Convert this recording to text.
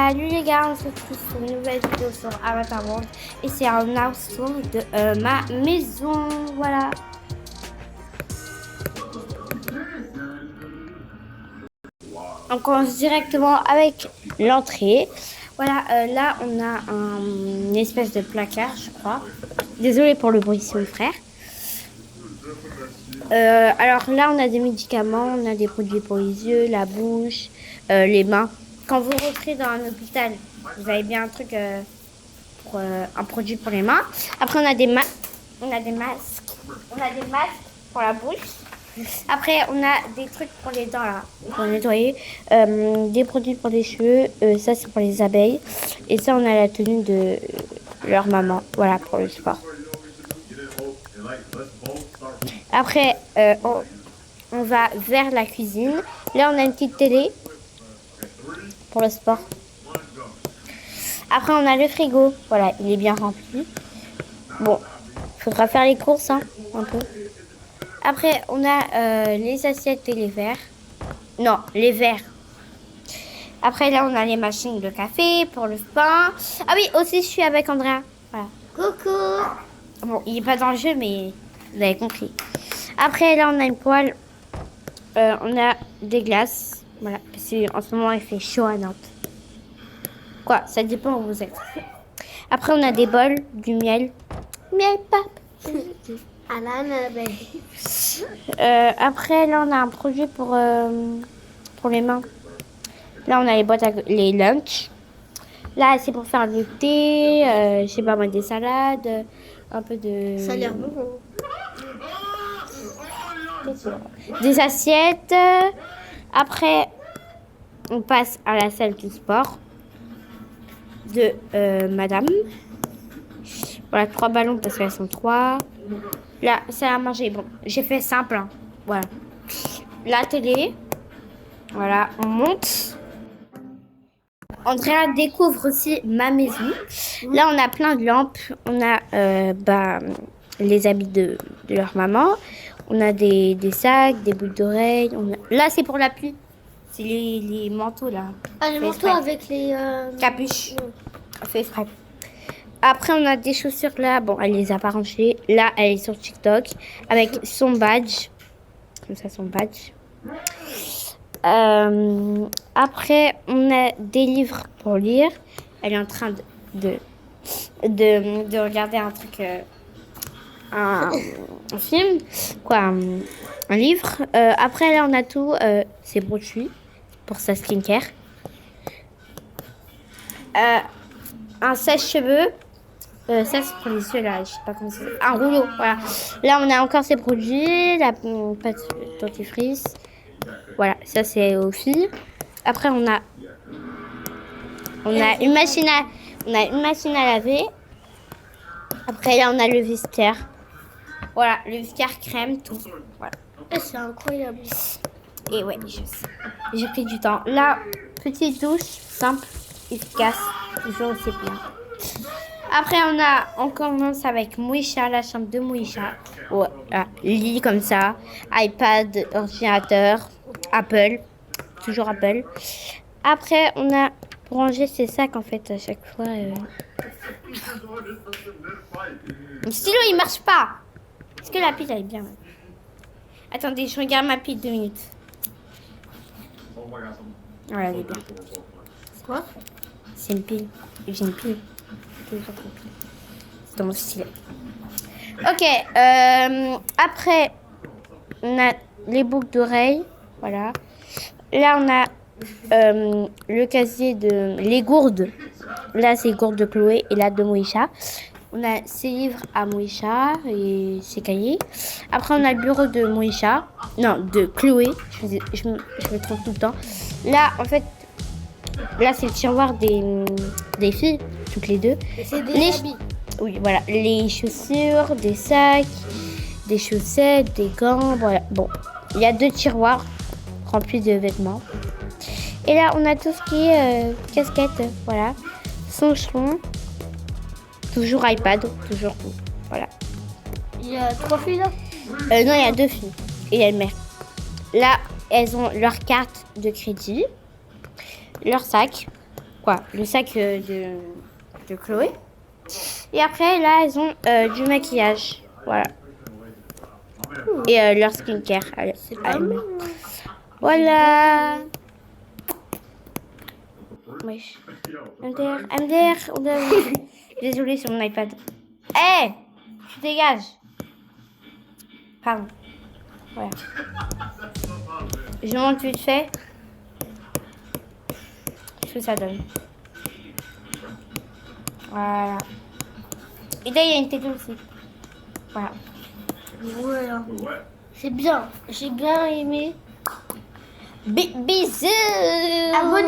Salut les gars, on se retrouve pour une nouvelle vidéo sur Avatar World et c'est un outro de ma maison, voilà. On commence directement avec l'entrée. Voilà, là on a une espèce de placard, je crois. Désolée pour le bruit, c'est mon frère. Alors là on a des médicaments, on a des produits pour les yeux, la bouche, les mains. Quand vous rentrez dans un hôpital, vous avez bien un truc pour un produit pour les mains. Après on a des masques, on a des masques pour la bouche. Après on a des trucs pour les dents là, pour nettoyer, des produits pour les cheveux, ça c'est pour les abeilles. Et ça on a la tenue de leur maman, voilà pour le sport. Après on va vers la cuisine. Là on a une petite télé pour le sport. Après, on a le frigo. Voilà, il est bien rempli. Bon, il faudra faire les courses, hein, un peu. Après, on a les assiettes et les verres. Non, les verres. Après, là, on a les machines de café pour le pain. Ah oui, aussi, je suis avec Andrea. Voilà. Coucou. Bon, il n'est pas dans le jeu, mais vous avez compris. Après, là, on a une poêle. On a des glaces. Voilà, parce qu'en ce moment, il fait chaud à Nantes. Quoi, ça dépend où vous êtes. Après, on a des bols, du miel. Miel, pap. Après, là, on a un produit pour les mains. Là, on a les boîtes les lunch. Là, c'est pour faire du thé, je sais pas moi, des salades, un peu de... Ça a l'air bon. Des assiettes. Après, on passe à la salle du sport de madame. Voilà, 3 ballons parce qu'elles sont 3. Là, ça à manger. Bon, j'ai fait simple. Hein. Voilà. La télé. Voilà, on monte. Andrea découvre aussi ma maison. Là, on a plein de lampes. On a les habits de leur maman. On a des sacs, des boucles d'oreilles. Là, c'est pour la pluie. C'est les manteaux, là. Ah, les manteaux avec les... capuches. On fait exprès. Après, on a des chaussures là. Bon, elle les a pas rangées. Là, elle est sur TikTok avec son badge. Comme ça, son badge. Après, on a des livres pour lire. Elle est en train de regarder un truc, un film, quoi, un livre. Après, là, on a tout. C'est brochu pour sa skincare. Un sèche-cheveux. Ça, c'est pour les yeux, là. Je sais pas comment c'est. Un rouleau, voilà. Là, on a encore ces produits. La pâte dentifrice. Voilà, ça, c'est aux filles. Après, on a une machine à laver. Après, là, on a le vestiaire. Voilà, le vestiaire crème, tout. Voilà. C'est incroyable. Et ouais, je sais. J'ai pris du temps. Là, petite douche, simple, efficace. Toujours aussi bien. Après, on commence avec Moïcha, la chambre de Moïcha. Voilà, lit comme ça, iPad, ordinateur, Apple, toujours Apple. Après, on a pour ranger ses sacs en fait à chaque fois. Mon stylo, il marche pas. Est-ce que la pile elle est bien? Attendez, je regarde ma pile 2 minutes. Voilà, elle est bien. C'est quoi? C'est une pile. J'ai une pile. C'est dans mon stylet. Ok. Après, on a les boucles d'oreilles. Voilà. Là, on a le casier les gourdes. Là, c'est les gourdes de Chloé et là de Moïcha. On a ses livres à Moïcha et ses cahiers. Après, on a le bureau de Moïcha. Non, de Chloé. Je me trompe tout le temps. Là, en fait, là, c'est le tiroir des filles, toutes les deux. Et c'est des habits. Oui, voilà. Les chaussures, des sacs, des chaussettes, des gants. Voilà. Bon, il y a 2 tiroirs remplis de vêtements. Et là, on a tout ce qui est casquette. Voilà. Songeron. Toujours iPad. Toujours. Voilà. Il y a 3 filles là? Non, il y a 2 filles. Et il y a une mère. Là, elles ont leur carte de crédit. Leur sac. quoi, le sac de Chloé. Et après, là, elles ont du maquillage. Voilà. Et leur skincare. C'est pas mal. Voilà. Wesh. MDR. Désolée, c'est mon iPad. Hé, tu dégages. Pardon. Voilà. Je monte vite fait. Ce que ça donne. Voilà. Et là, il y a une tête aussi. Voilà. Voilà. C'est bien. J'ai bien aimé. Bisous. Abonnez-vous.